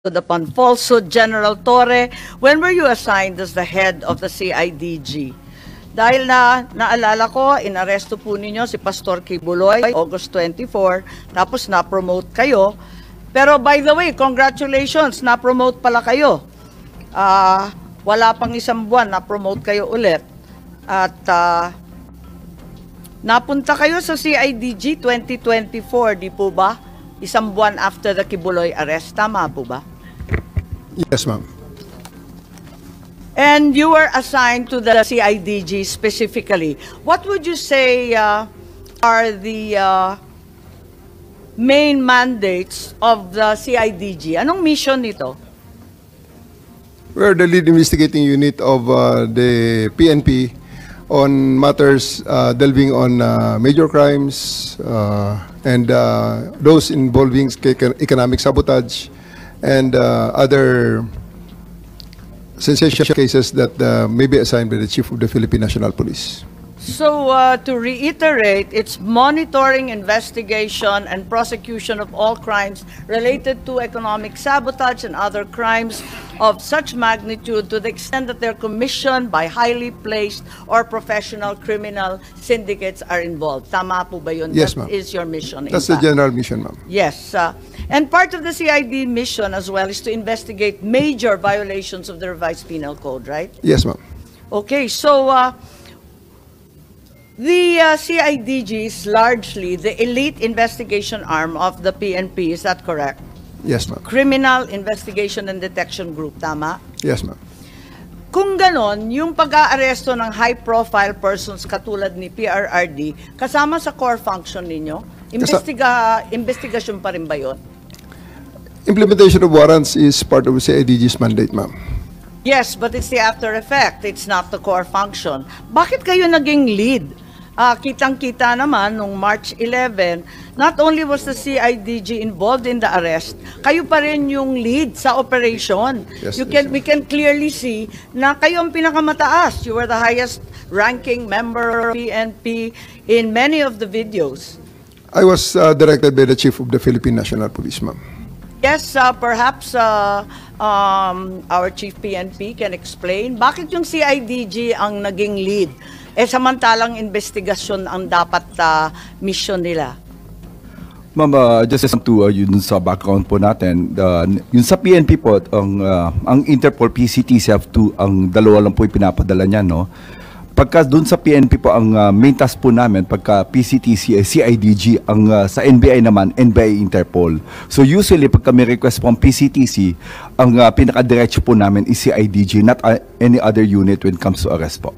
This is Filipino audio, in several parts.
upon falsehood. General Torre, when were you assigned as the head of the CIDG? Dahil naalala ko, inaresto po ninyo si Pastor Kibuloy, August 24, tapos na-promote kayo. Pero by the way, congratulations, na-promote pala kayo. Wala pang isang buwan, na-promote kayo ulit. At napunta kayo sa CIDG 2024, di po ba? Isang buwan after the Kibuloy arrest, tama po ba? Yes, ma'am. And you were assigned to the CIDG specifically. What would you say are the main mandates of the CIDG? Anong mission nito? We're the lead investigating unit of the PNP on matters delving on major crimes and those involving economic sabotage and other sensational cases that may be assigned by the Chief of the Philippine National Police. So, to reiterate, it's monitoring, investigation, and prosecution of all crimes related to economic sabotage and other crimes of such magnitude to the extent that they're commissioned by highly placed or professional criminal syndicates are involved. Tama po ba yun? Yes, ma'am. That is your mission. That's the general mission, ma'am. Yes. And part of the CID mission as well is to investigate major violations of the revised penal code, right? Yes, ma'am. Okay, so the CIDG is largely the elite investigation arm of the PNP, is that correct? Yes, ma'am. Criminal Investigation and Detection Group, tama? Yes, ma'am. Kung ganon, yung pag-aaresto ng high-profile persons katulad ni PRRD, kasama sa core function ninyo, investigasyon pa rin ba yun? Implementation of warrants is part of CIDG's mandate, ma'am. Yes, but it's the after effect. It's not the core function. Bakit kayo naging lead? Kitang-kita naman, nung March 11, not only was the CIDG involved in the arrest, kayo pa rin yung lead sa operation. Yes, We can clearly see na kayo ang pinakamataas. You were the highest ranking member of PNP in many of the videos. I was directed by the Chief of the Philippine National Police, ma'am. Yes, perhaps our Chief PNP can explain bakit yung CIDG ang naging lead, samantalang investigasyon ang dapat mission nila. Ma'am, just to yun sa background po natin, yun sa PNP po, ang Interpol PCTC ang dalawa lang po pinapadala niya, no? Pagka doon sa PNP po, ang main task po namin, pagka PCTC, CIDG, ang sa NBI naman, NBI Interpol. So usually, pagka may request po ang PCTC, ang pinakadiretso po namin is CIDG, not any other unit when it comes to arrest po.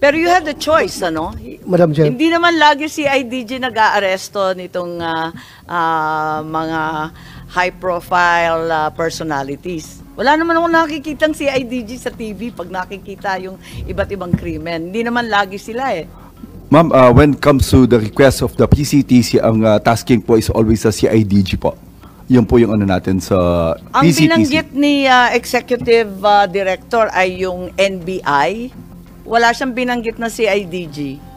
Pero you had the choice, ano? Madam Chair. Hindi naman lagi CIDG nag-aaresto nitong mga high-profile personalities. Wala naman akong nakikitang CIDG sa TV pag nakikita yung iba't ibang krimen. Hindi naman lagi sila eh. Ma'am, when it comes to the request of the PCTC, ang tasking po is always sa CIDG po. Yun po yung ano natin sa Ang PCTC. binanggit ni Executive Director ay yung NBI. Wala siyang binanggit na CIDG.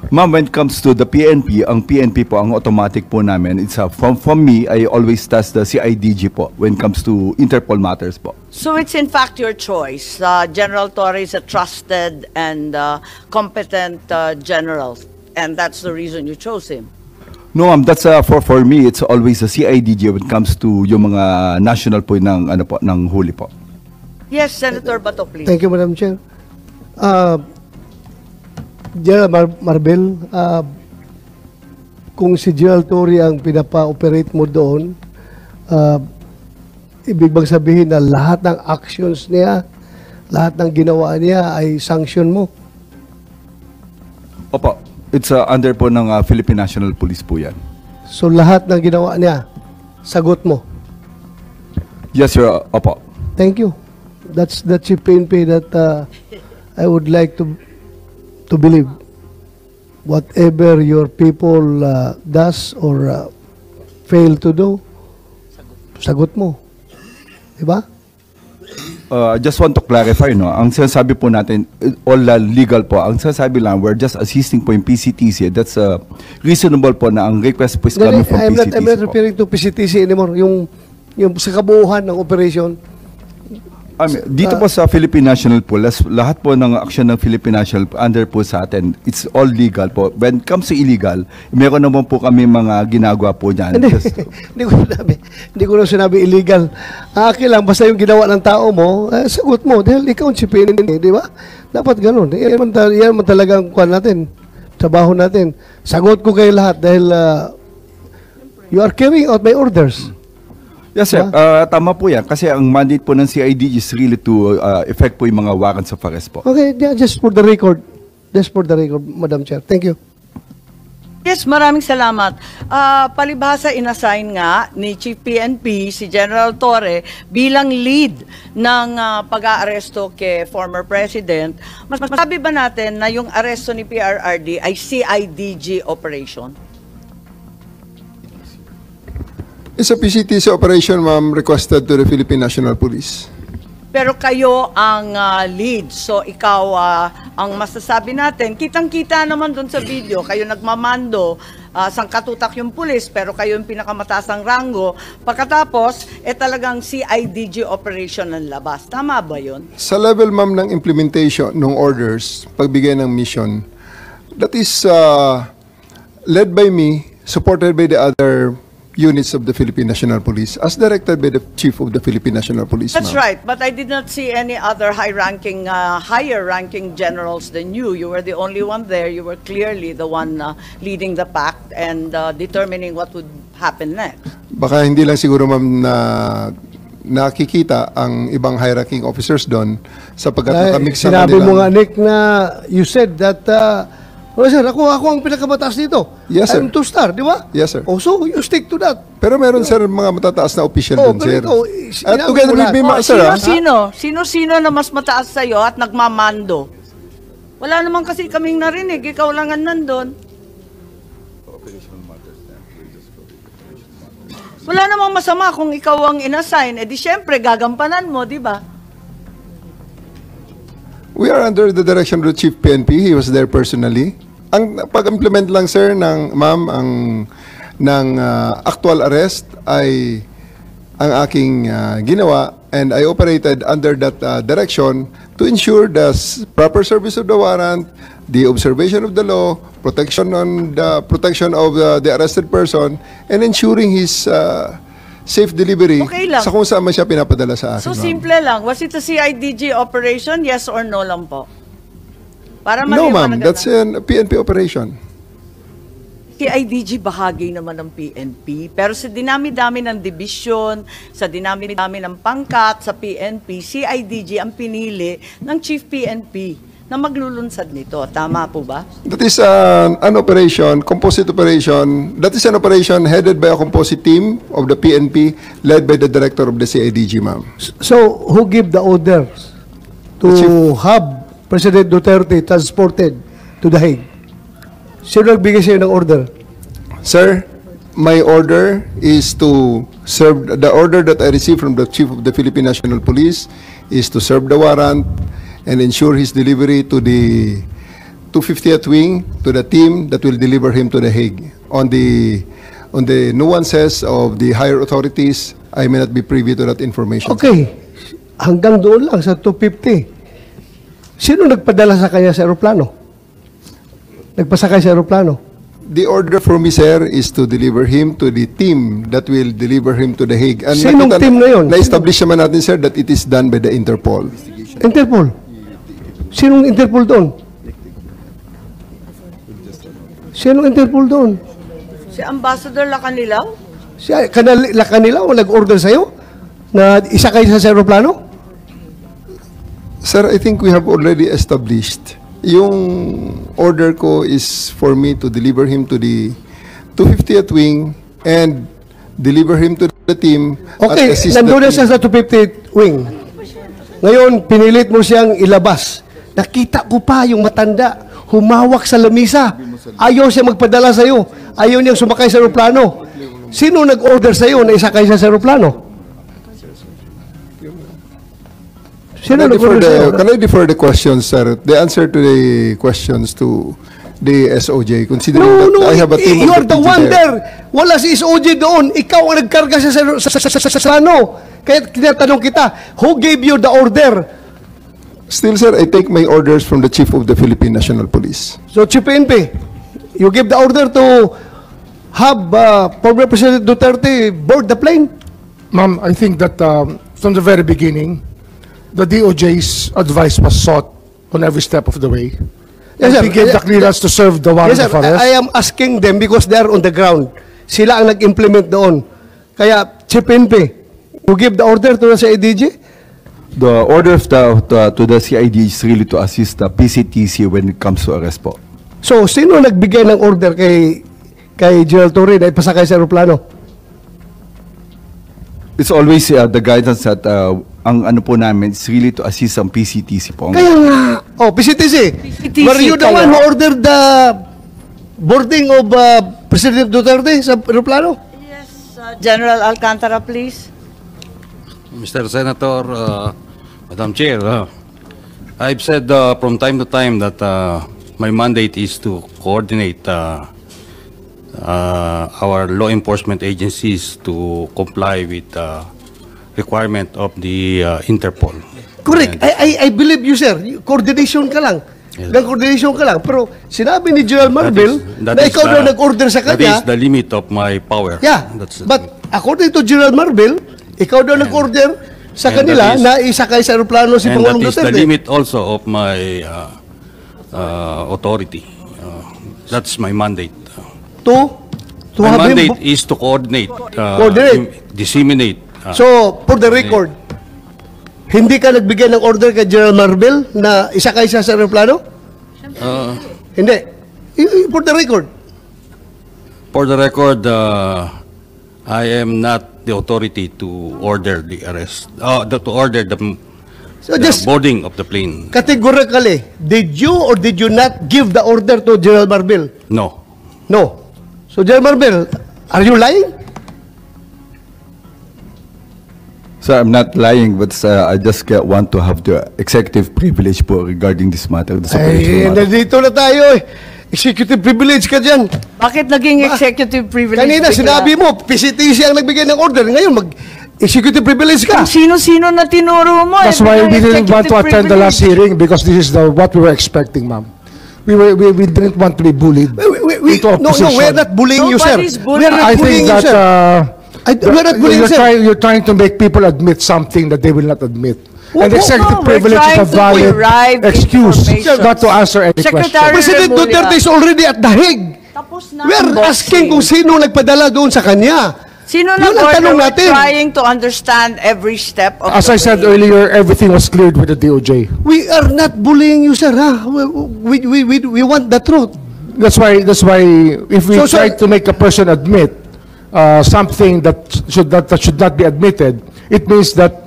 Ma'am, when it comes to the PNP, ang PNP po, ang automatic po namin, it's from me, I always task the CIDG po when it comes to Interpol matters po. So it's in fact your choice. General Torre is a trusted and competent general, and that's the reason you chose him. No, ma'am, that's for me, it's always the CIDG when it comes to yung mga national po ng, ano po, ng huli po. Yes, Senator Bato, please. Thank you, Madam Chair. General Marbel, kung si General Torre ang pinapa-operate mo doon, ibig bang sabihin na lahat ng actions niya, lahat ng ginawa niya ay sanction mo? Opo, it's under po ng Philippine National Police po yan. So lahat ng ginawa niya, sagot mo? Yes, sir. Opo. Thank you. That's the chief PNP that I would like to believe. Whatever your people does or fail to do, sagot mo. Diba? Just want to clarify, no? Ang sinasabi po natin, all legal po. Ang sinasabi lang, we're just assisting po yung PCTC. That's reasonable po na ang request po is coming from I'm PCTC not po. referring to PCTC anymore. Yung sa kabuuhan ng operation. Dito po sa Philippine National po, lahat po ng action ng Philippine National under po sa atin, it's all legal po. When it comes to illegal, meron naman po kami mga ginagawa po dyan. Hindi ko na sinabi illegal. Akin lang, basta yung ginawa ng tao mo, sagot mo. Dahil ikaw ang sipin, di ba? Dapat ganun. Yan man talaga ang kuhan natin. Trabaho natin. Sagot ko kayo lahat dahil you are carrying out my orders. Yes, sir. Tama po yan. Kasi ang mandate po ng CIDG is really to effect po yung mga warrants of arrest po. Okay, yeah, just for the record. Just for the record, Madam Chair. Thank you. Yes, maraming salamat. Palibhasa inassign nga ni Chief PNP si General Torre bilang lead ng pag-aaresto kay former President. Masabi ba natin na yung aresto ni PRRD ay CIDG operation? It's a PCTC operation, ma'am, requested to the Philippine National Police. Pero kayo ang lead. So ikaw ang masasabi natin. Kitang-kita naman doon sa video, kayo nagmamando, sangkatutak yung pulis, pero kayo yung pinakamataasang rango. Pagkatapos, talagang CIDG operation ng labas. Tama ba yun? Sa level, ma'am, ng implementation ng orders, pagbigay ng mission, that is led by me, supported by the other units of the Philippine National Police, as directed by the Chief of the Philippine National Police. That's right, but I did not see any other higher-ranking generals than you. You were the only one there. You were clearly the one leading the pack and determining what would happen next. Baka hindi lang siguro, ma'am, na nakikita ang ibang high-ranking officers doon sapagkat nakamix sa Sinabi mo nga, kanilang... Nick, na you said that sir, ako ang pinakamataas dito. Yes, sir. I'm two-star, di ba? Yes, sir. Oh, so you stick to that. Pero meron, sir, mga matataas na official doon, sir. pero ikaw, At together with me, sir, Sino na mas mataas sa'yo at nagmamando? Wala naman kasi kaming narinig. Ikaw lang ang nandun. Wala namang masama kung ikaw ang inassign. Di syempre, gagampanan mo, di ba? We are under the direction of the Chief PNP. He was there personally. Ang pag-implement lang, sir, ng actual arrest ay ang aking ginawa, and I operated under that direction to ensure the proper service of the warrant, the observation of the law, protection of the arrested person, and ensuring his safe delivery Okay lang. sa kung saan man siya pinapadala sa akin. So, ma'am. simple lang. Was it a CIDG operation? Yes or no lang po? Para No, maliwanag ma'am. That's na. a PNP operation. CIDG bahagi naman ng PNP. Pero sa dinami-dami ng division, sa dinami-dami ng pangkat, sa PNP, CIDG ang pinili ng Chief PNP na maglulunsad nito. Tama po ba? That is an operation, composite operation. That is an operation headed by a composite team of the PNP, led by the director of the CIDG, ma'am. So, who give the orders to have President Duterte transported to The Hague? Sino nagbigay sa'yo ng order? Sir, my order is to serve, the order that I received from the Chief of the Philippine National Police is to serve the warrant and ensure his delivery to the 250th Wing, to the team that will deliver him to The Hague. On the nuances of the higher authorities, I may not be privy to that information. Okay. Hanggang doon lang sa 250. Sino nagpadala sa kanya sa aeroplano? Nagpasakay sa aeroplano? The order for me, sir, is to deliver him to the team that will deliver him to The Hague. And Sinong team na yun? Na-establish naman natin, sir, that it is done by the Interpol. Interpol. Sinong Interpol doon? Sinong Interpol doon? Si Ambassador Lacanilaw? Kanila o nag-order sa'yo na isakay sa aeroplano? Sir, I think we have already established. Yung order ko is for me to deliver him to the 250th Wing and deliver him to the team. Okay, at assist the nandun na team. siya sa 250th Wing. Ngayon, pinilit mo siyang ilabas. Nakita ko pa yung matanda, humawak sa lamisa. Ayaw siya magpadala sa'yo. Ayaw niyang sumakay sa aeroplano. Sino nag-order sa'yo na isakay siya sa aeroplano? Sino nag-order sa'yo? Can I defer the questions, sir? The answer to the questions to the SOJ, considering No, that I have a team you of are the PG one there. there. Wala si SOJ doon. Ikaw ang nagkarga sa ano. Kaya tinatanong kita, who gave you the order? Still, sir, I take my orders from the Chief of the Philippine National Police. So, Chief PNP, you give the order to have former President Duterte board the plane? Ma'am, I think that from the very beginning, the DOJ's advice was sought on every step of the way. Yes, sir. We gave the clearance to serve the warrant Yes, sir. of arrest. I am asking them because they are on the ground. Sila ang nag-implement doon. Kaya, Chief PNP, you give the order to the CIDG? The order of to the CID is really to assist the PCTC when it comes to arrest po. So, sino nagbigay ng order kay General Torre na ipasakay sa aeroplano? It's always the guidance that ang ano po namin is really to assist ang PCTC po. Kaya nga. Oh, PCTC. PCTC Were you the kayo. one who ordered the boarding of President Duterte sa aeroplano? Yes, General Alcantara, please. Mr. Senator, Madam Chair, I've said from time to time that my mandate is to coordinate our law enforcement agencies to comply with requirement of the Interpol. Correct. I believe you, sir. Coordination ka lang. Yes. Coordination ka lang. Pero sinabi ni General Marvel That na is ikaw daw nag-order sa That kanya. is the limit of my power. Yeah. That's- But according to General Marvel, ikaw daw nag-order sa and kanila that is- na isakay sa aeroplano si And Pangulong that is the Duterte. limit also of my authority. That's my mandate. To My have him mandate is to coordinate, Coordinate. disseminate. So, for the record, hindi ka nagbigay ng order kay General Marvel na isakay siya sa aeroplano? Hindi. For the record. For the record, I am not the authority to order the arrest, to order the So, just boarding of the plane. categorically, did you or did you not give the order to General Marvel? No. No. So, General Marvel, are you lying? So I'm not lying, but I just want to have the executive privilege po regarding this matter. This Ay, operational matter. nandito na tayo eh. Executive privilege ka dyan. Bakit naging executive privilege? Kanina, bigla? sinabi mo, PCTC ang nagbigay ng order. Ngayon, mag-executive privilege ka. Kung sino-sino na tinuro mo. That's why we didn't want to attend the last hearing because this is what we were expecting, ma'am. We didn't want to be bullied into a No, position. we're not bullying you, sir. Nobody's bullying. We're not I bullying think you, that sir. We're not bullying, sir. you're trying to make people admit something that they will not admit. And No, executive we're privilege is trying a to valid derive excuse information. not to answer any Secretary- question. President Remulla. Duterte is already at The Hague. Tapos na We're ang boxing. asking kung sino nagpadala doon sa kanya. Sino Yun ang nag-order? tanong We're natin. trying to understand every step of As the I said way. earlier, everything was cleared with the DOJ. We are not bullying you, sir. Ha? We want the truth. That's why if we So, sir- try to make a person admit something that should not be admitted, it means that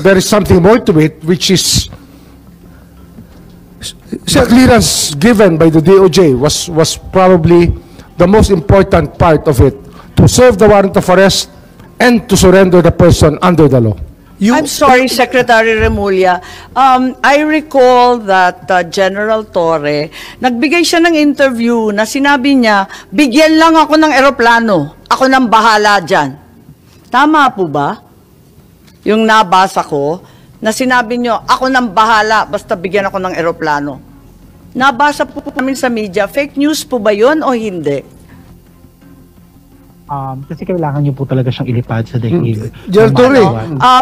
there is something more to it, which is the clearance given by the DOJ was probably the most important part of it, to serve the warrant of arrest and to surrender the person under the law. I'm sorry, Secretary Remulla. I recall that General Torre, nagbigay siya ng interview na sinabi niya, bigyan lang ako ng eroplano. Ako nang bahala dyan. Tama po ba? Yung nabasa ko, na sinabi niyo, ako nang bahala, basta bigyan ako ng eroplano. Nabasa po namin sa media, fake news po ba yun o hindi? Kasi kailangan niyo po talaga siyang ilipad sa daigdig. General Torre,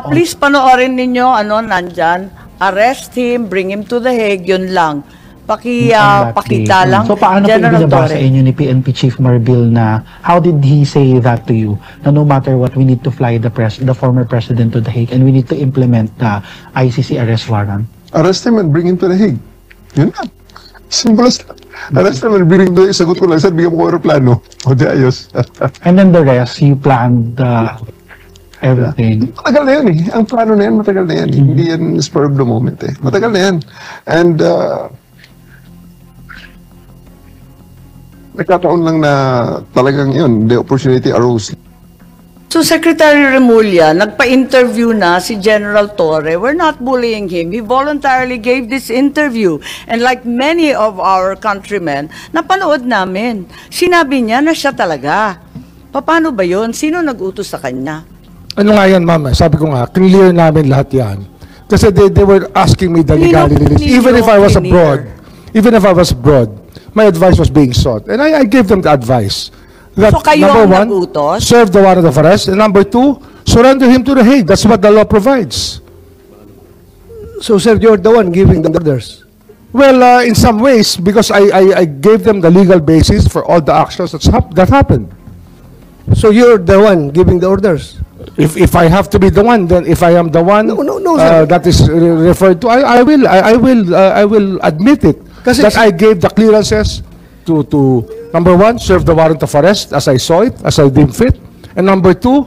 Please panoorin ninyo, nandyan, arrest him, bring him to the Hague, yun lang. Pakita lang. So paano po General ibinaba sa Torre. inyo ni PNP Chief Marbil na how did he say that to you? Na no matter what, we need to fly the former president to the Hague and we need to implement the ICC arrest warrant. Arrest him and bring him to the Hague. Yun na. Simple as that. Arrest him and bring him to the Hague. Sagot ko lang, sir, bigyan mo ko aeroplano. O di ayos. And then the rest, you planned everything. Matagal na yan eh. Ang plano na yan, matagal na yan. Hindi yan spur of the moment eh. Matagal na yan. And nagkataon lang na talagang yun, the opportunity arose. So Secretary Remulla, nagpa-interview na si General Torre. We're not bullying him. He voluntarily gave this interview. And like many of our countrymen, napanood namin. Sinabi niya na siya talaga. Paano ba yun? Sino nag-utos sa kanya? Ano nga yan, ma'am? Sabi ko nga, clear namin lahat yan. Kasi they were asking me the legalities. Even if I was abroad, my advice was being sought. And I gave them the advice. That, So kayo number ang one, nag-utos? serve the warrant of arrest. And number two, surrender him to the Hague. That's what the law provides. So, sir, you're the one giving the orders. Well, in some ways, because I gave them the legal basis for all the actions that happened. So, you're the one giving the orders. If I have to be the one, then if I am the one No, sir. that is referred to, I will admit it. Kasi that I gave the clearances to number one, serve the warrant of arrest as I saw it, as I deemed fit, and number two,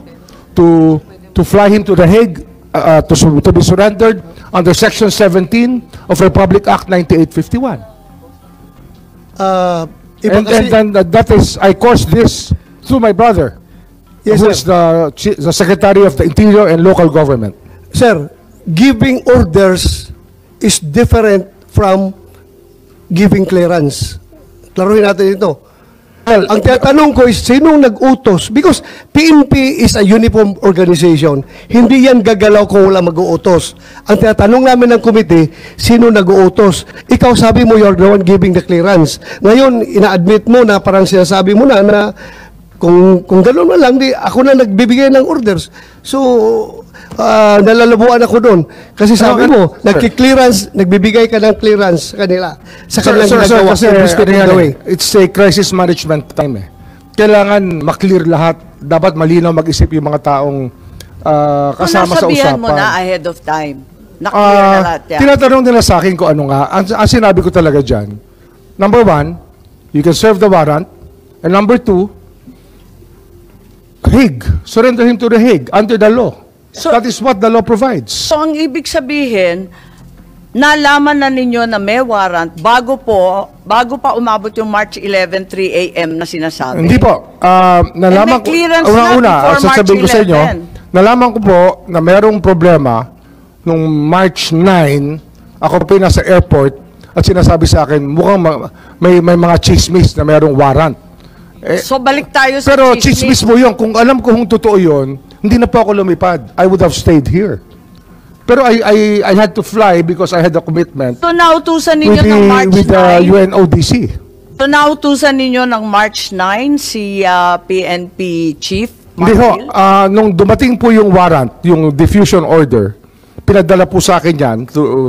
to fly him to the Hague to be surrendered under Section 17 of Republic Act 9851. Iba kasi- And then that is, I caused this through my brother, Yes, who sir. is the Secretary of the Interior and Local Government. Sir, giving orders is different from giving clearance. Klaruhin natin ito. Well, Ang tinatanong ko is, sinong nag-utos? Because PNP is a uniform organization. Hindi yan gagalaw kung wala mag-uutos. Ang tinatanong namin ng committee, sino nag-uutos? Ikaw sabi mo, you're the one giving the clearance. Ngayon, ina-admit mo na parang sinasabi mo na kung gano'n na lang, ako na nagbibigay ng orders. So, nalalabuan ako doon. Kasi sabi mo, nagki-clearance, nagbibigay ka ng clearance sa kanila. Sa kanilang ginagawa. Kasi, it's a crisis management time eh. Kailangan maklear lahat. Dapat malinaw mag-isip yung mga taong kasama sa Nasabihan usapan. mo na ahead of time. Na-clear na lahat yan. Tinatanong nila sa akin kung ano nga. Ang sinabi ko talaga dyan, number one, you can serve the warrant. And number two, Hague. Surrender him to the Hague under the law. So- That is what the law provides. So ang ibig sabihin, nalaman na ninyo na may warrant bago pa umabot yung March 11, 3 a.m. na sinasabi. Hindi po. Nalaman may clearance ko, na una, before sasabihin ko March sa inyo, 11. nalaman ko po na merong problema nung March 9, ako po nasa airport at sinasabi sa akin, mukhang may mga chismis na merong warrant. So balik tayo sa Pero chismis. chismis mo yun. Kung alam ko kung totoo yun, hindi na po ako lumipad. I would have stayed here. Pero I had to fly because I had a commitment So nautusan ninyo ng March with the 9. UNODC. So nautusan ninyo ng March 9 si PNP Chief Hindi ho. Martil? Nung dumating po yung warrant, yung diffusion order, pinadala po sa akin yan.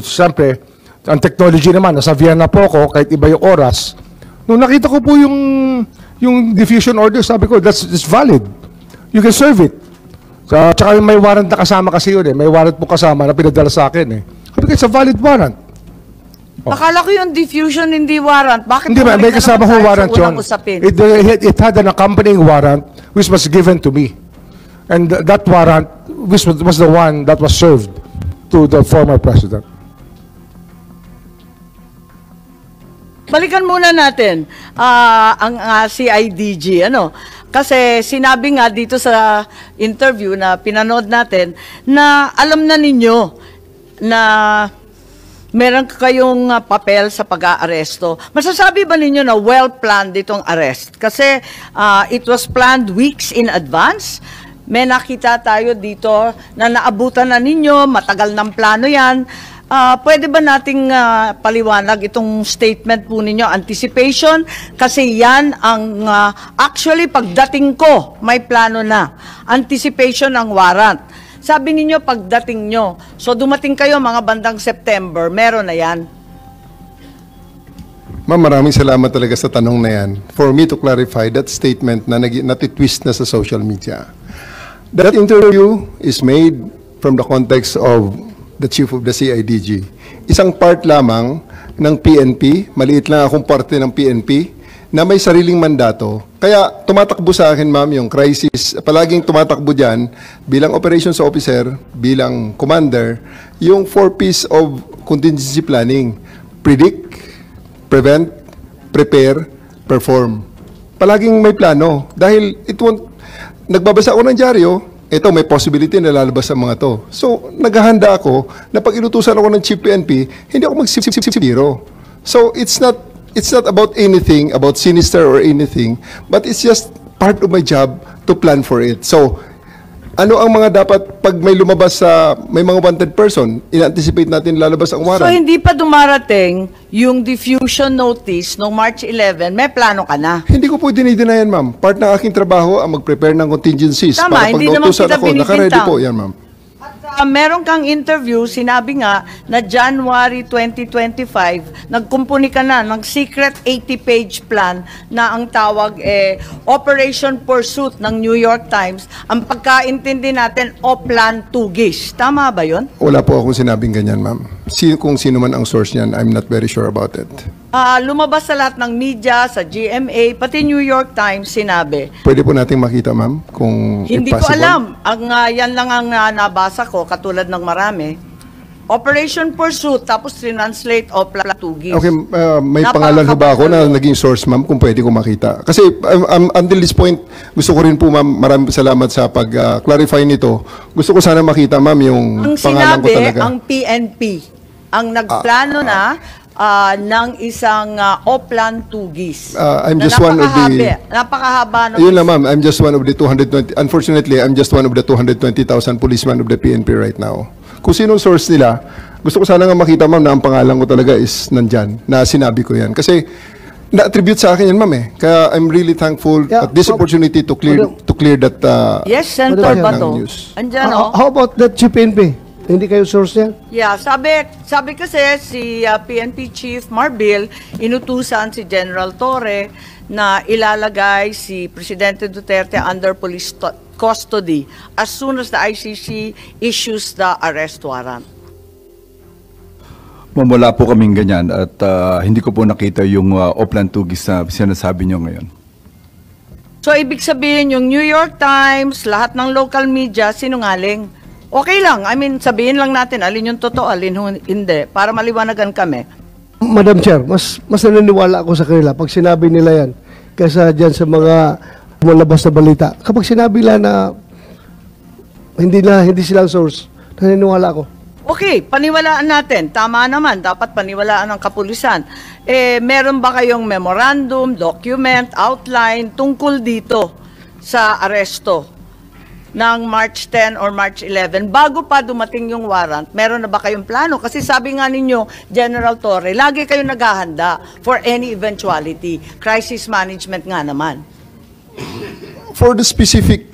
Siyempre, ang technology naman, nasa Vienna po ako, kahit iba yung oras. Nung nakita ko po yung diffusion order, sabi ko, that's valid. You can serve it. Tsaka may warrant na kasama kasi yun eh. May warrant po kasama na pinadala sa akin eh. Sabi ko, it's a valid warrant. Akala ko yung diffusion hindi warrant. Bakit Hindi ba, may bumalik na kasama naman kong tayo sa warrant yun. unang usapin? It had an accompanying warrant which was given to me. And that warrant which was the one that was served to the former president. Balikan muna natin ang CIDG. Kasi sinabi nga dito sa interview na pinanood natin na alam na ninyo na meron kayong papel sa pag-aaresto. Masasabi ba ninyo na well-planned itong arrest? Kasi it was planned weeks in advance. May nakita tayo dito na naabutan na ninyo, matagal ng plano yan. Pwede ba nating paliwanag itong statement po ninyo, anticipation? Kasi yan ang, actually pagdating ko, may plano na. Anticipation ang warrant. Sabi ninyo pagdating nyo. So dumating kayo mga bandang September, meron na yan. Ma'am, maraming salamat talaga sa tanong na yan. For me to clarify that statement na natitwist na sa social media. That interview is made from the context of the chief of the CIDG. Isang part lamang ng PNP, maliit lang akong parte ng PNP, na may sariling mandato. Kaya tumatakbo sa akin, ma'am, yung crisis, palaging tumatakbo dyan, bilang operations officer, bilang commander, yung 4 P's of contingency planning. Predict, prevent, prepare, perform. Palaging may plano. Dahil nagbabasa ako ng dyaryo, ito may possibility na lalabas ang mga to. So, naghahanda ako na pag inutusan ako ng Chief PNP, hindi ako mag-zero. So, it's not about anything, about sinister or anything, but it's just part of my job to plan for it. So, ano ang mga dapat pag may lumabas sa may mga wanted person, in-anticipate natin lalabas ang So warrant. hindi pa dumarating yung diffusion notice noong March 11, may plano ka na. Hindi ko po dinidinayan, ma'am. Part ng aking trabaho ang mag-prepare ng contingencies. Tama, para pag hindi naman nautusan kita ako, naka-ready binibintang. po yan, ma'am. Meron kang interview, sinabi nga na January 2025, nagkumpuni ka na ng secret 80-page plan na ang tawag Operation Pursuit ng New York Times. Ang pagkaintindi natin, Oplan Tugis. Tama ba yun? Wala po akong sinabing ganyan, ma'am. Kung sino man ang source niyan, I'm not very sure about it. Lumabas sa lahat ng media, sa GMA, pati New York Times sinabi. Pwede po nating makita, ma'am, kung Hindi if ko possible. alam. Yan lang ang nabasa ko, katulad ng marami. Operation Pursuit, tapos translate Oplan Tugis. Okay, may Napaka- pangalan ho ba ako na naging source, ma'am, kung pwede ko makita? Kasi until this point, gusto ko rin po, ma'am, maraming salamat sa pag-clarify nito. Gusto ko sana makita, ma'am, yung Ang pangalan ko sinabi, talaga. ang PNP, ang nagplano na ng isang Oplan Tugis. I'm Na just one of the- Napakahaba ng Ayun lang, ma'am, I'm just one of the 220, unfortunately, I'm just one of the 220,000 policemen of the PNP right now. Kung sinong source nila, gusto ko sana nga makita, ma'am, na ang pangalan ko talaga is nandyan, na sinabi ko yan. Kasi, na-attribute sa akin yan, ma'am, eh. Kaya I'm really thankful Yeah, at this ma'am. opportunity to clear that Yes, Senator Madam Bato. News. Andyan, How about that Chief PNP? Hindi kayo source niyan? Yeah, sabi kasi si PNP Chief Marbil, inutusan si General Torre na ilalagay si Presidente Duterte under police custody as soon as the ICC issues the arrest warrant. Wala po kaming ganyan at hindi ko po nakita yung Oplan Tugis na sinasabi nyo ngayon. So, ibig sabihin yung New York Times, lahat ng local media, sinungaling. Okay lang, I mean, sabihin lang natin alin yung totoo, alin hindi, para maliwanagan kami. Madam Chair, mas naniniwala ako sa kanila pag sinabi nila yan kaysa dyan sa mga lumalabas na balita. Kapag sinabi nila na hindi silang source, naniniwala ako. Okay, paniwalaan natin. Tama naman, dapat paniwalaan ng kapulisan. Meron ba kayong memorandum, document, outline tungkol dito sa aresto ng March 10 or March 11? Bago pa dumating yung warrant, meron na ba kayong plano? Kasi sabi nga ninyo, General Torre, lagi kayong naghahanda for any eventuality. Crisis management nga naman. For the specific,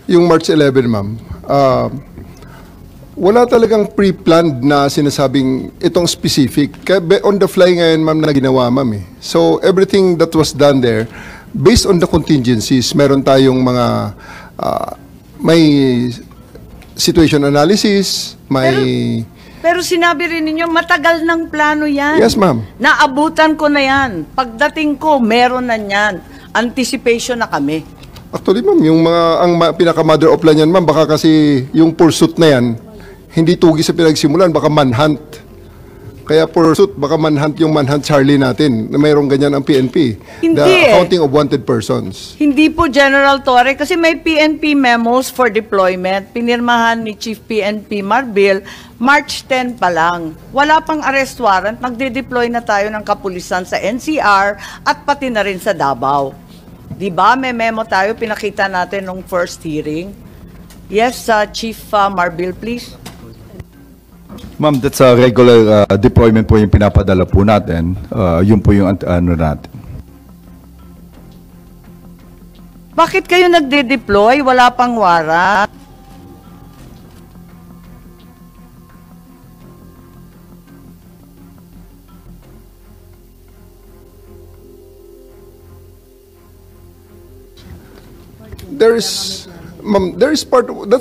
yung March 11, ma'am, wala talagang pre-planned na sinasabing itong specific. Kaya on the fly ngayon, ma'am, na ginawa, ma'am. So, everything that was done there, based on the contingencies, meron tayong mga, may situation analysis, may... Pero sinabi rin ninyo, matagal ng plano yan. Yes, ma'am. Naabutan ko na yan. Pagdating ko, meron na yan. Anticipation na kami. Actually, ma'am, pinaka-mother of plan yan, ma'am, baka kasi yung pursuit na yan, hindi tugi sa pinagsimulan, baka manhunt. Kaya pursuit, baka manhunt yung manhunt Charlie natin, na mayroong ganyan ang PNP. Hindi The accounting of wanted persons. Hindi po, General Torre, kasi may PNP memos for deployment. Pinirmahan ni Chief PNP Marbil, March 10 pa lang. Wala pang arrest warrant, magde-deploy na tayo ng kapulisan sa NCR at pati na rin sa Davao. Diba, may memo tayo, pinakita natin nung first hearing. Yes, Chief Marbil, please. Ma'am, that's a regular deployment po yung pinapadala po natin. Yun po yung ano natin. Bakit kayo nagde-deploy? Wala pang warrant? That's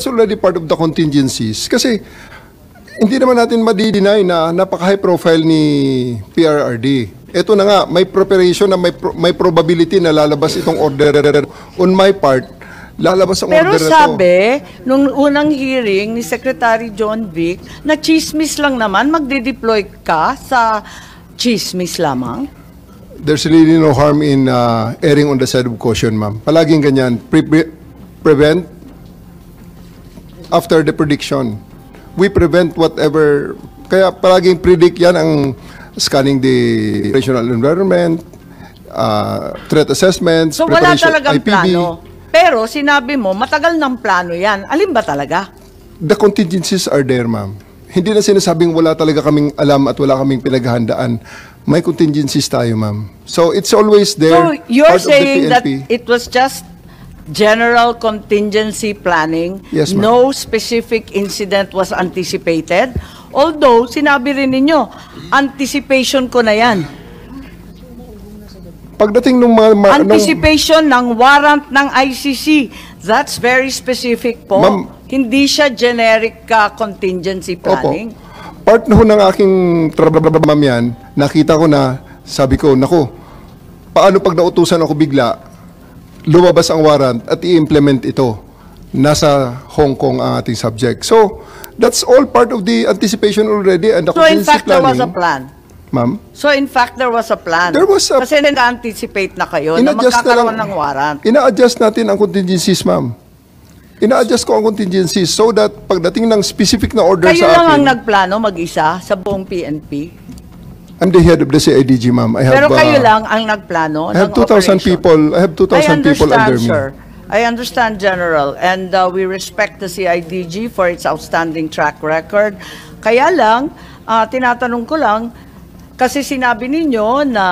already part of the contingencies. Kasi, hindi naman natin madi-deny na napaka-high profile ni PRRD. Ito na nga, may preparation na may probability na lalabas itong order. On my part, lalabas ang Pero order na to. sabi, nung unang hearing ni Secretary John Vic, na chismis lang naman, magde-deploy ka sa chismis lamang? There's really no harm in erring on the side of caution, ma'am. Palaging ganyan. Prevent after the prediction. We prevent whatever, kaya palaging predict yan ang scanning the operational environment, threat assessments, So wala preparation, talagang IPB. plano. Pero sinabi mo, matagal ng plano yan. Alin ba talaga? The contingencies are there, ma'am. Hindi na sinasabing wala talaga kaming alam at wala kaming pinaghahandaan. May contingencies tayo, ma'am. So it's always there. So you're part of the saying that PNP. it was just general contingency planning, Yes, ma'am. no specific incident was anticipated, although sinabi rin ninyo, anticipation ko na yan. Pagdating ng mga... Anticipation ng warrant ng ICC, that's very specific po. Ma'am. Hindi siya generic contingency planning. Opo. Part na ho ng aking trabaho, ma'am, yan, nakita ko na, sabi ko, naku, paano pag nautusan ako bigla, lumabas ang warrant at i-implement ito. Nasa Hong Kong ang ating subject. So, that's all part of the anticipation already and the So in contingency fact, there was a planning. plan. Ma'am, So in fact, there was a plan. There was a- Kasi nag-anticipate na kayo na ina-adjust na magkakaroon lang. ng warrant. Ina-adjust natin ang contingencies, ma'am. Ina-adjust ko ang contingencies so that pagdating ng specific na order Kayo sa lang ang akin, nagplano mag-isa sa buong PNP. I'm the head of the CIDG, ma'am. I have, Pero kayo lang ang nagplano I have ng 2,000 operation. people. I have 2,000 people under me. Sir. I understand, General, and we respect the CIDG for its outstanding track record. Kaya lang, tinatanong ko lang, kasi sinabi ninyo na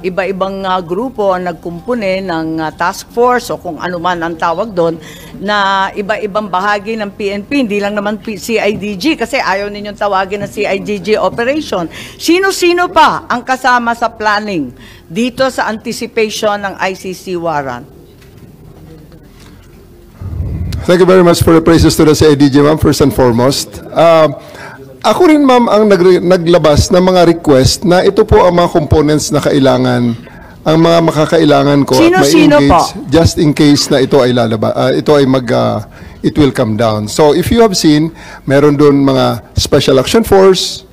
iba-ibang grupo ang nagkumpune ng task force o kung ano man ang tawag doon, na iba-ibang bahagi ng PNP, hindi lang naman CIDG kasi ayaw ninyong tawagin na CIDG operation. Sino-sino pa ang kasama sa planning dito sa anticipation ng ICC warrant? Thank you very much for the praises to the CIDG, ma'am, first and foremost. Ako rin, ma'am, ang naglabas ng mga request na ito po ang mga components na kailangan, ang mga makakailangan ko at Sino-sino ma-engage po? just in case na ito ay it will come down. So if you have seen, meron doon mga special action force,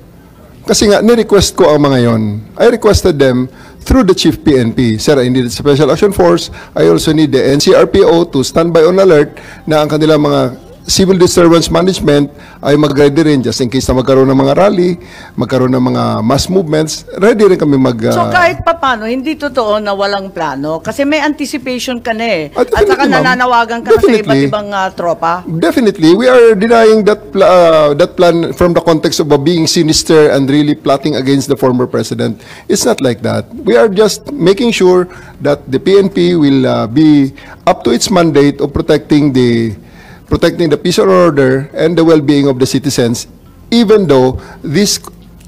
kasi nga, ni-request ko ang mga yon. I requested them through the Chief PNP. Sir, I need a Special Action Force. I also need the NCRPO to stand by on alert na ang kanilang mga civil disturbance management ay mag-ready rin just in case na magkaroon ng mga rally, magkaroon ng mga mass movements, ready rin kami So kahit papano, hindi totoo na walang plano kasi may anticipation ka na eh. Ah, At saka definitely, ma'am. nananawagan ka na sa Definitely. iba't ibang tropa. Definitely, we are denying that that plan from the context of being sinister and really plotting against the former president. It's not like that. We are just making sure that the PNP will be up to its mandate of protecting the peace and order and the well-being of the citizens, even though this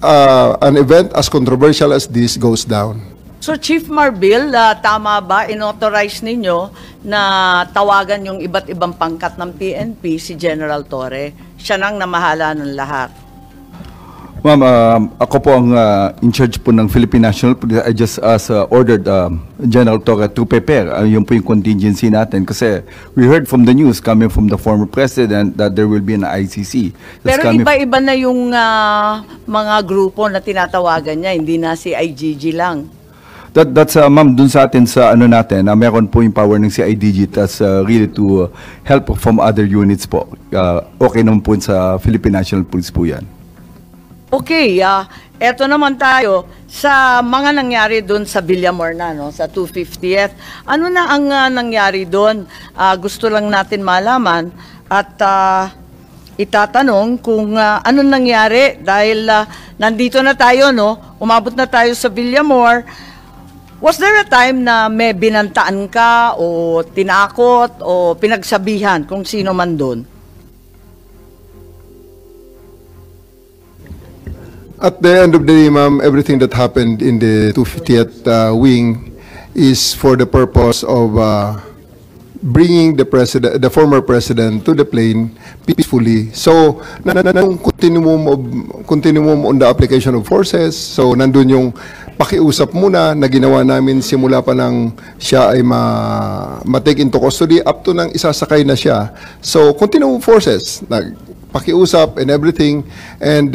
an event as controversial as this goes down. So Chief Marbil, tama ba inauthorize ninyo na tawagan yung iba't ibang pangkat ng PNP si General Torre? Siya nang namahala ng lahat. Ma'am, ako po ang in charge po ng Philippine National Police. I just ordered General Torre to prepare. Yun po yung contingency natin. Kasi we heard from the news coming from the former president that there will be an ICC. That's Pero coming- iba-iba na yung mga grupo na tinatawagan niya, hindi na si IGG lang. That's ma'am, dun sa atin sa ano natin, meron po yung power ng CIDG tas really to help from other units po. Okay naman po sa Philippine National Police po yan. Okay, eto naman tayo sa mga nangyari doon sa Villamor na, no, sa 250th. Ano na ang nangyari doon? Gusto lang natin malaman at itatanong kung ano nangyari dahil nandito na tayo, no? Umabot na tayo sa Villamor. Was there a time na may binantaan ka o tinakot o pinagsabihan kung sino man doon? At the end of the day, ma'am, everything that happened in the 250th wing is for the purpose of bringing the former president to the plane peacefully. So, nung continuum on the application of forces. So, nandun yung pakiusap muna na ginawa namin simula pa nang siya ay ma-take into custody up to nang isasakay na siya. So, continuum forces, pakiusap and everything, and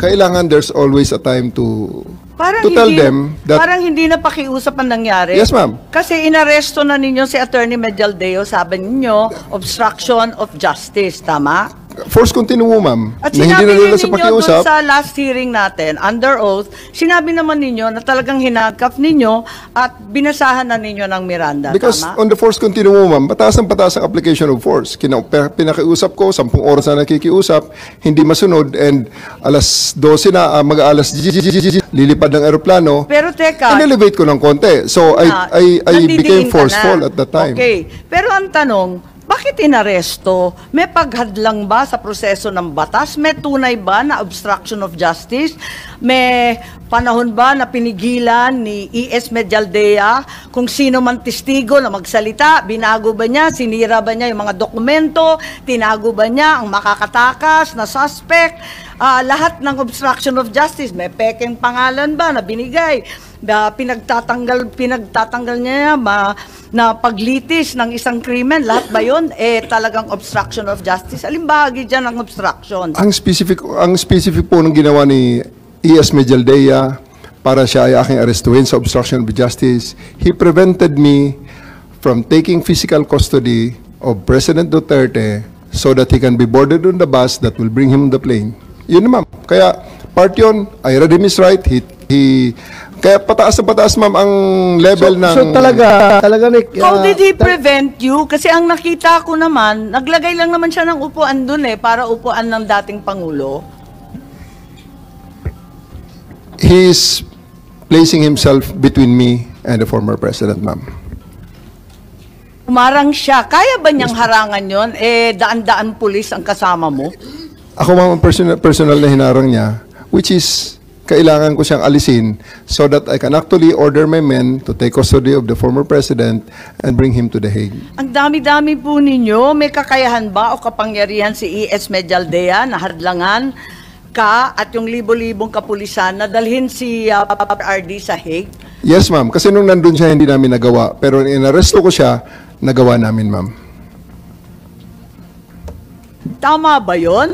kailangan there's always a time to Parang to tell hindi, them that, parang hindi na pakiusap ang nangyari. Yes, ma'am. Kasi inaresto na ninyo si Attorney Medialdeo, sabi ninyo, obstruction of justice, tama? force continuum, ma'am, At na hindi sinabi na nila sa ninyo pakiusap. doon sa last hearing natin, under oath, sinabi naman ninyo na talagang hinagkap ninyo at binasahan na ninyo ng Miranda, Because tama? on the force continuum, ma'am, pataas ang application of force. Pinakiusap ko, 10 oras na nakikiusap, hindi masunod, and alas 12 na, mag-alas lilipad ng aeroplano, Pero teka, in-elevate ko ng konti. So, I became nandidiin ka forceful na. at that time. Okay. Pero ang tanong, bakit inaresto? May paghadlang ba sa proseso ng batas? May tunay ba na obstruction of justice? May panahon ba na pinigilan ni E.S. Medialdea kung sino man testigo na magsalita? Binago ba niya? Sinira ba niya yung mga dokumento? Tinago ba niya ang makakatakas na suspect? Lahat ng obstruction of justice, may pekeng pangalan ba na binigay? Pinagtatanggal niya na paglitis ng isang krimen, lahat ba yun? Talagang obstruction of justice. Alin bahagi dyan ang obstruction? Ang specific po ng ginawa ni E.S. Medialdea para siya ay aking arestuhin sa obstruction of justice, he prevented me from taking physical custody of President Duterte so that he can be boarded on the bus that will bring him on the plane. Yun na, ma'am. Kaya part yun, I read him his right. Kaya pataas na pataas, ma'am, ang level ng... So talaga Nick, How did he prevent you? Kasi ang nakita ko naman, naglagay lang naman siya ng upuan dun para upuan ng dating Pangulo. He's placing himself between me and the former president, ma'am. Umarang siya. Kaya ba niyang harangan yon? Daan-daan pulis ang kasama mo? Ako, ma'am, personal na hinarang niya, which is kailangan ko siyang alisin so that I can actually order my men to take custody of the former president and bring him to The Hague. Ang dami-dami po ninyo. May kakayahan ba o kapangyarihan si E.S. Medialdea na hadlangan ka at yung libo-libong kapulisan na dalhin si RD sa Hague? Yes, ma'am. Kasi nung nandun siya, hindi namin nagawa. Pero inaresto ko siya, nagawa namin, ma'am. Tama ba yun?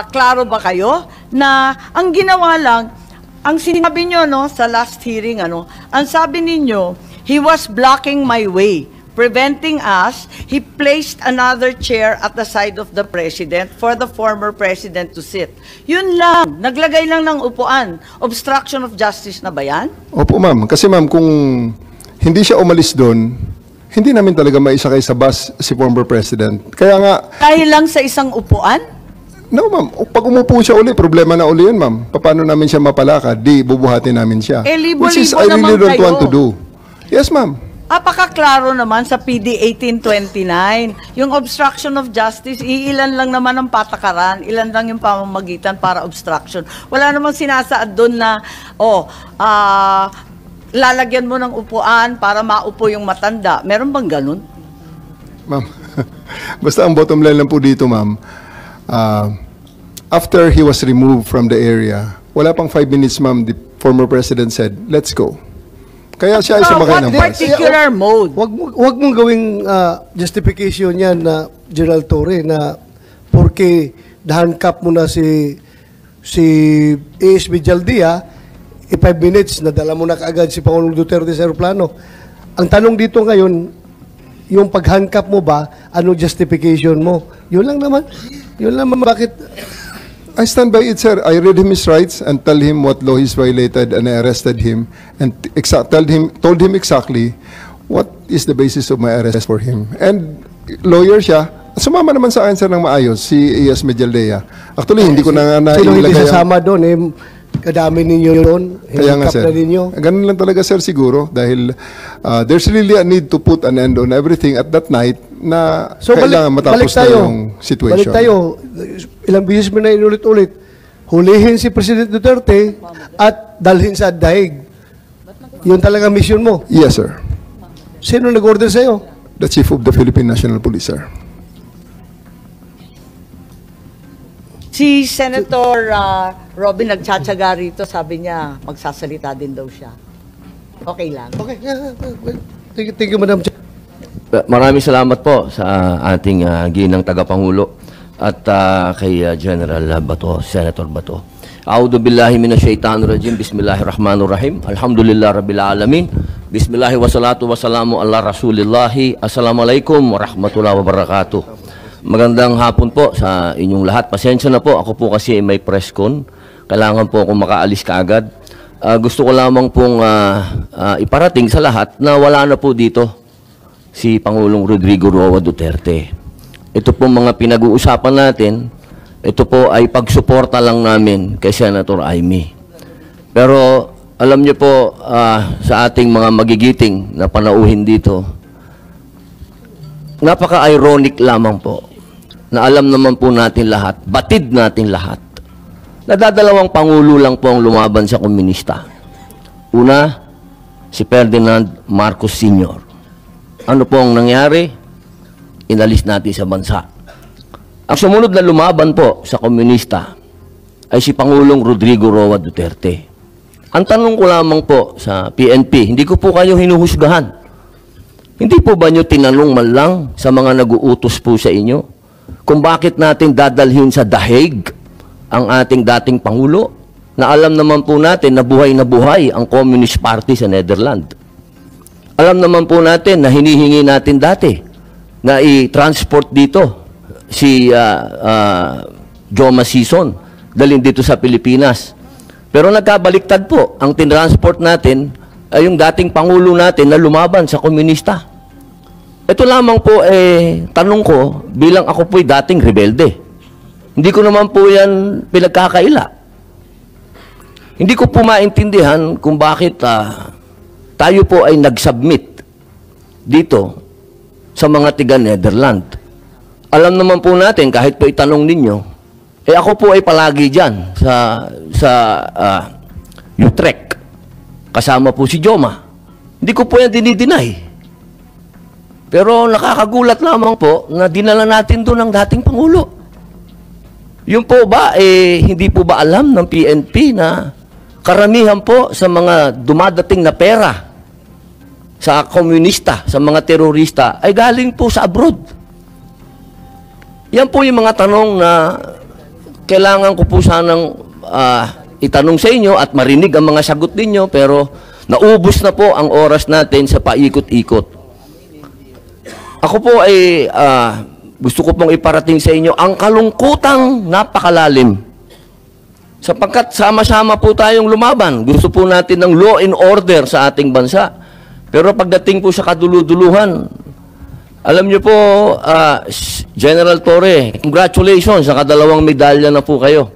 Klaro ba kayo na ang ginawa lang, ang sinabi nyo sa last hearing, ang sabi ninyo, he was blocking my way, preventing us. He placed another chair at the side of the president for the former president to sit. Yun lang, naglagay lang ng upuan. Obstruction of justice na ba yan? Opo, ma'am. Kasi, ma'am, kung hindi siya umalis doon, hindi namin talaga maisakay sa bus si former president. Kaya nga... Dahil lang sa isang upuan? No, ma'am. Pag umupo siya uli, problema na uli yun, ma'am. Paano namin siya mapalakad? Di, bubuhatin namin siya. Libo-libo Which is, I really naman don't kayo. want to do. Yes, ma'am. Apakaklaro naman sa PD 1829. Yung obstruction of justice, iilan lang naman ang patakaran, ilan lang yung pamamagitan para obstruction. Wala namang sinasaad doon na, lalagyan mo ng upuan para maupo yung matanda. Meron bang ganun? Ma'am, basta ang bottom line lang po dito, ma'am, after he was removed from the area, wala pang 5 minutes, ma'am, the former president said, let's go. Kaya siya ay sumakay ng What bus. particular mode? Wag mong gawing justification yan na General Torre na porque nahankap mo na si A.S. Medialdea, 5 minutes, nadala mo na kaagad si Pangulong Duterte sa aeroplano. Ang tanong dito ngayon, yung paghangkap mo ba, ano justification mo? Yun lang naman. Bakit? I stand by it, sir. I read him his rights and tell him what law he's violated and I arrested him and told him exactly what is the basis of my arrest for him. And lawyer siya, sumama naman sa akin, sir, ng maayos, si E.S. Medialdea. Actually, hindi ko na nga Sino hindi nailagay sasama doon? Kadami ninyo doon. Kaya nga, Hingkap sir. na ninyo. Ganun lang talaga, sir, siguro. Dahil there's really a need to put an end on everything at that night na kailangan matapos na yung situation. Balik tayo. Ilang beses mo na inulit-ulit. Hulihin si President Duterte at dalhin sa daig. Yun talaga mission mo. Yes, sir. Sino nag-order sa'yo? The Chief of the Philippine National Police, sir. Si Senator Robin nagtsatsaga rito, sabi niya, magsasalita din daw siya. Okay lang. Okay. Thank you, Madam Chair. Maraming salamat po sa ating ginang tagapangulo at kay General Bato, Senator Bato. A'udhu billahi minasyaitanir rajim. Bismillahirrahmanirrahim. Alhamdulillah rabbil alamin. Bismillahi wassalatu wassalamu ala rasulillahi. Assalamualaikum warahmatullahi wabarakatuh. Magandang hapon po sa inyong lahat. Pasensya na po, ako po kasi may press con. Kailangan po akong makaalis kaagad. Gusto ko lamang pong iparating sa lahat na wala na po dito si Pangulong Rodrigo Roa Duterte. Ito po mga pinag-uusapan natin, ito po ay pagsuporta lang namin kay Senator Amy. Pero alam niyo po, sa ating mga magigiting na panauhin dito, napaka-ironic lamang po na alam naman po natin lahat, batid natin lahat, nadadalawang pangulo lang po ang lumaban sa komunista. Una, si Ferdinand Marcos Sr. Ano po ang nangyari? Inalis natin sa bansa. Ang sumunod na lumaban po sa komunista ay si Pangulong Rodrigo Roa Duterte. Ang tanong ko lamang po sa PNP, hindi ko po kayo hinuhusgahan. Hindi po ba nyo tinanong man lang sa mga nag-uutos po sa inyo kung bakit natin dadalhin sa The Hague ang ating dating Pangulo na alam naman po natin na buhay ang Communist Party sa Netherlands. Alam naman po natin na hinihingi natin dati na i-transport dito si Joma Sison, dalhin dito sa Pilipinas. Pero nagkabaliktad po, ang tinransport natin ay yung dating Pangulo natin na lumaban sa komunista. Ito lamang po, tanong ko, bilang ako po'y dating rebelde. Hindi ko naman po yan pinagkakaila. Hindi ko po maintindihan kung bakit tayo po ay nag-submit dito sa mga tiga-Netherlands. Alam naman po natin, kahit po itanong ninyo, ako po ay palagi dyan sa Utrecht. Kasama po si Joma. Hindi ko po yan dinideny. Pero nakakagulat lamang po na dinala natin doon ang dating Pangulo. Yun po ba, hindi po ba alam ng PNP na karamihan po sa mga dumadating na pera sa komunista, sa mga terorista, ay galing po sa abroad. Yan po yung mga tanong na kailangan ko po sanang itanong sa inyo at marinig ang mga sagot ninyo, pero naubos na po ang oras natin sa paikot-ikot. Ako po ay gusto ko pong iparating sa inyo ang kalungkutang napakalalim. Sapagkat sama-sama po tayong lumaban. Gusto po natin ng law and order sa ating bansa. Pero pagdating po sa kaduluduluhan, alam niyo po, General Torre, congratulations, sa kadalawang medalya na po kayo.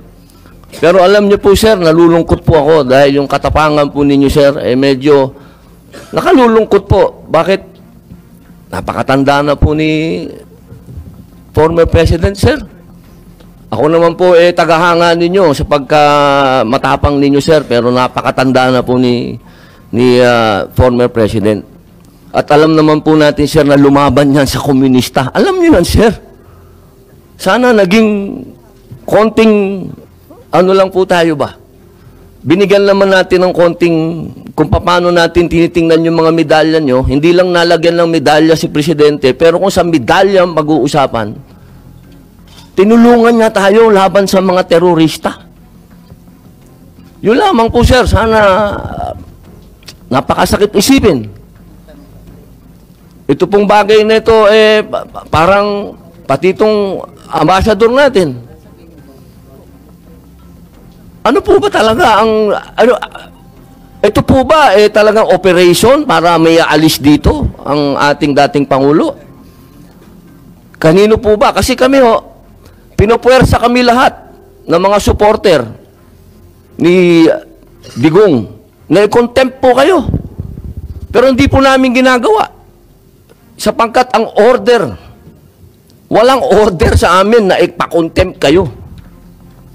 Pero alam niyo po, sir, nalulungkot po ako dahil yung katapangan po ninyo, sir, medyo nakalulungkot po. Bakit? Napakatanda na po ni former President, sir. Ako naman po, tagahanga ninyo sa pagkamatapang ninyo, sir, pero napakatanda na po ni former President. At alam naman po natin, sir, na lumaban yan sa komunista. Alam niyo yan, sir. Sana naging konting, ano lang po tayo ba? Binigyan naman natin ng konting, kung paano natin tinitingnan yung mga medalya nyo, hindi lang nalagyan ng medalya si Presidente, pero kung sa medalya mag-uusapan, tinulungan niya tayo laban sa mga terorista. Yun lamang po, sir. Sana napakasakit isipin. Ito pong bagay na ito, parang pati itong ambassador natin. Ano po ba talaga ang, ito po ba talagang operation para may aalis dito ang ating dating Pangulo? Kanino po ba? Kasi kami pinupuwersa kami lahat ng mga supporter ni Digong na i-contempt po kayo. Pero hindi po namin ginagawa. Sapagkat ang order, walang order sa amin na ipa-contempt kayo.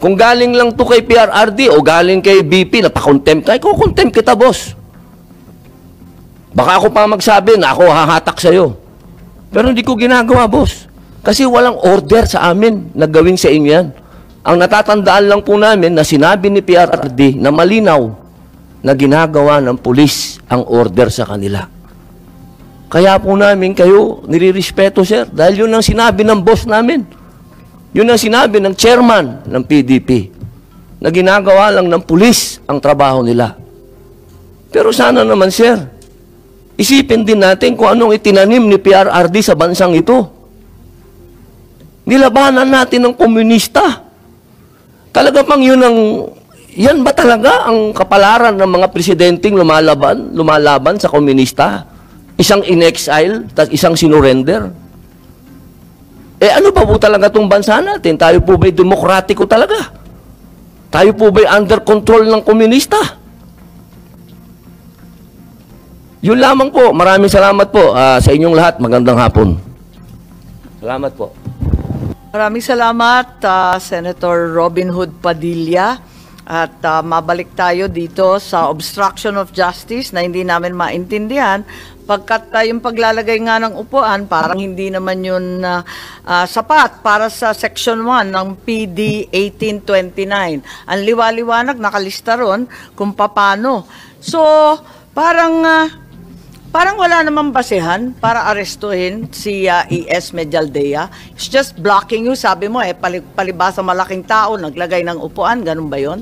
Kung galing lang to kay PRRD o galing kay BP na pa-contempt kayo, kukontempt kita, boss. Baka ako pa magsabi na ako hahatak sa'yo. Pero hindi ko ginagawa, boss. Kasi walang order sa amin na gawin sa inyo yan. Ang natatandaan lang po namin na sinabi ni PRRD na malinaw na ginagawa ng pulis ang order sa kanila. Kaya po namin kayo nirirespeto, sir, dahil yun ang sinabi ng boss namin. Yun ang sinabi ng chairman ng PDP na ginagawa lang ng pulis ang trabaho nila. Pero sana naman, sir, isipin din natin kung anong itinanim ni PRRD sa bansang ito. Nilabanan natin ng komunista. Talaga bang yan ba talaga ang kapalaran ng mga presidenteng lumalaban sa komunista? Isang in-exile, isang sinurrender? Ano pa po talaga itong bansa natin? Tayo po ba'y demokratiko talaga? Tayo po ba'y under control ng komunista? Yun lamang po. Maraming salamat po sa inyong lahat. Magandang hapon. Salamat po. Maraming salamat, Senator Robin Hood Padilla. At mabalik tayo dito sa obstruction of justice na hindi namin maintindihan pagkat yung paglalagay nga ng upuan parang hindi naman yun sapat para sa Section 1 ng PD 1829. Ang liwaliwanag nakalista ron kung paano. So, parang wala namang basehan para arestuhin si E.S. Medialdea. It's just blocking you. Sabi mo, palibasa malaking tao, naglagay ng upuan. Ganun ba yun?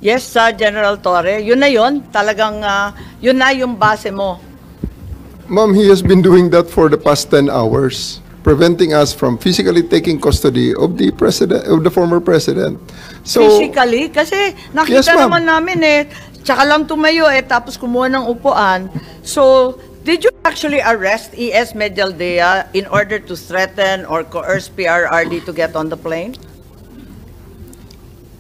Yes, General Torre. Yun na yun. Talagang, yun na yung base mo. Ma'am, he has been doing that for the past 10 hours, preventing us from physically taking custody of the president, of the former president. So, Physically? Kasi nakita Yes, ma'am. naman namin tsaka lang tumayo tapos kumuha ng upuan. So, did you actually arrest E.S. Medialdea in order to threaten or coerce PRRD to get on the plane?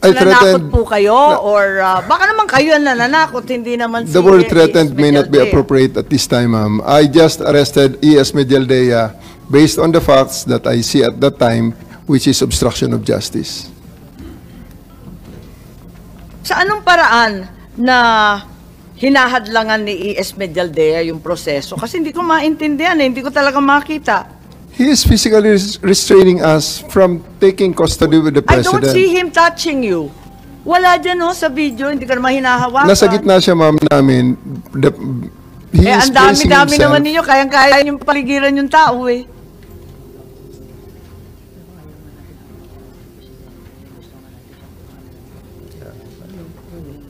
I Nanakot threatened, po kayo or baka naman kayo ang nananakot, hindi naman the si word E.S. threatened may not be Medialdea. appropriate at this time, ma'am. I just arrested E.S. Medialdea based on the facts that I see at that time, which is obstruction of justice. Sa anong paraan na hinahadlangan ni E.S. Medialdea yung proseso? Kasi hindi ko maintindihan, hindi ko talaga makita. He is physically restraining us from taking custody with the I don't president. see him touching you. Wala dyan sa video, hindi ka naman hinahawakan. Nasa gitna siya, ma'am, namin. He is ang placing dami-dami himself- naman ninyo, kayang-kaya yung paligiran yung tao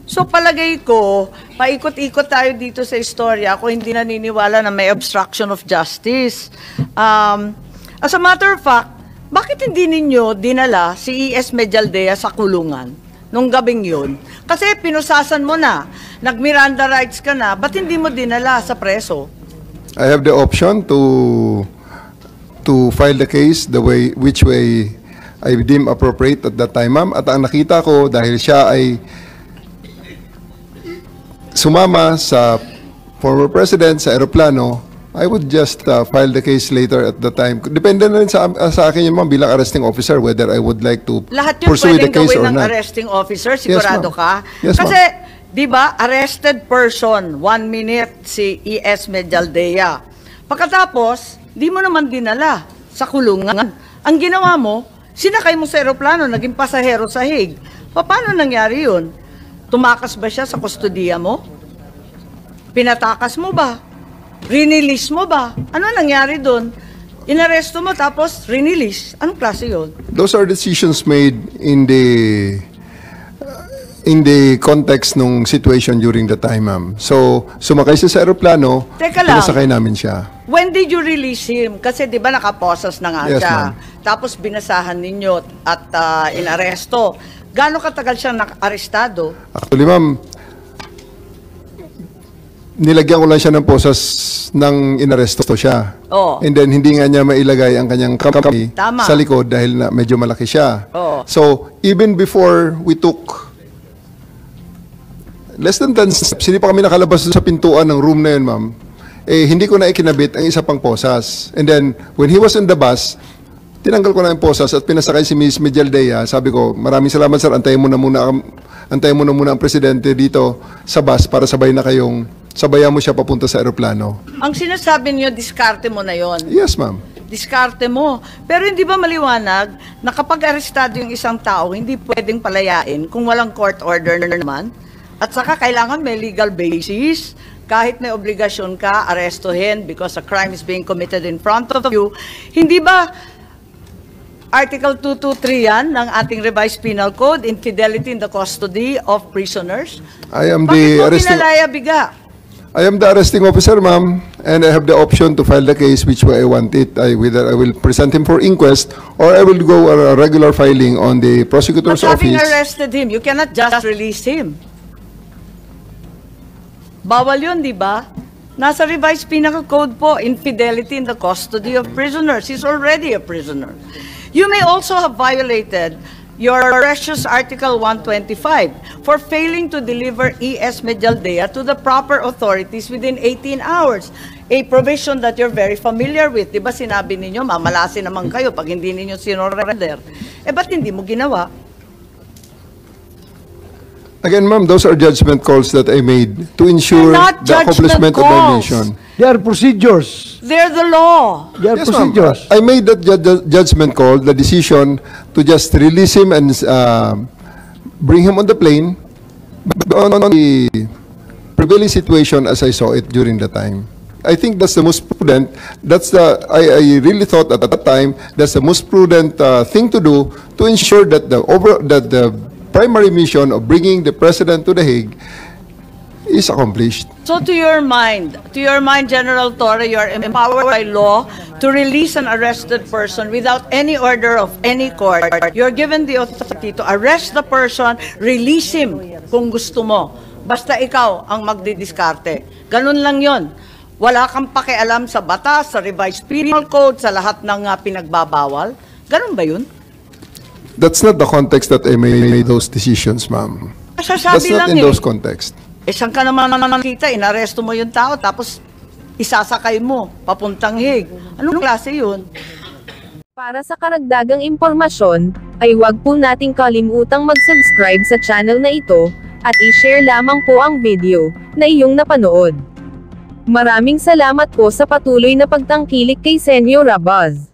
So palagay ko, paikot-ikot tayo dito sa istorya kung hindi naniniwala na may obstruction of justice. As a matter of fact, bakit hindi ninyo dinala si E.S. Medialdea sa kulungan nung gabing yun? Kasi pinusasan mo na, nag-Miranda rights ka na, ba't hindi mo dinala sa preso? I have the option to file the case which way I deem appropriate at that time, ma'am. At ang nakita ko, dahil siya ay sumama sa former president sa aeroplano, I would just file the case later at the time. Depende na rin sa akin yun, ma'am, bilang arresting officer, whether I would like to Lahat yun pursue the pwedeng case gawin or ng not. arresting officer, sigurado Yes, ka? ma'am. Yes, Kasi, di ba, arrested person, 1 minute si E.S. Medialdea. Pagkatapos, di mo naman dinala sa kulungan. Ang ginawa mo, sinakay mo sa aeroplano, naging pasahero sa Hague. Paano nangyari yun? Tumakas ba siya sa kustodiya mo? Pinatakas mo ba? Rinilis mo ba? Ano nangyari doon? Inaresto mo tapos rinilis. Anong klase yun? Those are decisions made in the context nung situation during the time, ma'am. So, sumakay siya sa aeroplano, Teka lang. pinasakay namin siya. When did you release him? Kasi di ba nakaposas na nga Yes, siya. ma'am. Tapos binasahan ninyo at inaresto. Gaano katagal siyang arestado? Actually, ma'am, nilagyan ko lang siya ng posas nang inaresto siya. Oo. And then, hindi nga niya mailagay ang kanyang kamay Tama. sa likod dahil na medyo malaki siya. Oo. So, even before we took less than 10 steps, hindi pa kami nakalabas sa pintuan ng room na yun, ma'am. Hindi ko na ikinabit ang isa pang posas. And then, when he was in the bus, tinanggal ko na yung posas at pinasakay si Ms. Medialdea. Sabi ko, maraming salamat, sir. Antayin mo na muna ang presidente dito sa bus para sabayan mo siya papunta sa aeroplano. Ang sinasabi niyo, diskarte mo na yon. Yes, ma'am. Diskarte mo. Pero hindi ba maliwanag na kapag arestado yung isang tao, hindi pwedeng palayain kung walang court order na naman? At saka kailangan may legal basis. Kahit may obligasyon ka, arestuhin because a crime is being committed in front of you. Hindi ba Article 223 yan ng ating revised penal code, infidelity in the custody of prisoners. I am Bakit the mo arresting... pinalayabiga? I am the arresting officer, ma'am, and I have the option to file the case which way I want it. Whether I will present him for inquest or I will go a regular filing on the prosecutor's But having office. arrested him, you cannot just release him. Bawal yun, di ba? Nasa revised penal code po, infidelity in the custody of prisoners. He's already a prisoner. You may also have violated your precious Article 125 for failing to deliver ES Medialdea to the proper authorities within 18 hours. A provision that you're very familiar with. Di ba sinabi ninyo, mamalasin naman kayo pag hindi ninyo sinurrender. Ba't hindi mo ginawa? Again, ma'am, those are judgment calls that I made to ensure They're not the accomplishment of my judgment mission. They are procedures. They're the law. They are Yes, ma'am. procedures. I made that judgment call, the decision to just release him and bring him on the plane on the prevailing situation as I saw it during the time. I think that's the most prudent. I really thought at that time that's the most prudent thing to do to ensure that the primary mission of bringing the president to The Hague is accomplished. So to your mind, General Torre, you are empowered by law to release an arrested person without any order of any court. You're given the authority to arrest the person, release him kung gusto mo. Basta ikaw ang magdidiskarte. Ganun lang yon. Wala kang pakialam sa batas, sa revised penal code, sa lahat ng pinagbabawal. Ganun ba yun? That's not the context that I made those decisions, ma'am. That's Sasabi not lang in those contexts. saan ka naman nakita, inaresto mo yung tao, tapos isasakay mo, papuntang Hague. Anong klase yun? Para sa karagdagang impormasyon, ay huwag po nating kalimutang mag-subscribe sa channel na ito, at i-share lamang po ang video na iyong napanood. Maraming salamat po sa patuloy na pagtangkilik kay Senyor Abaz.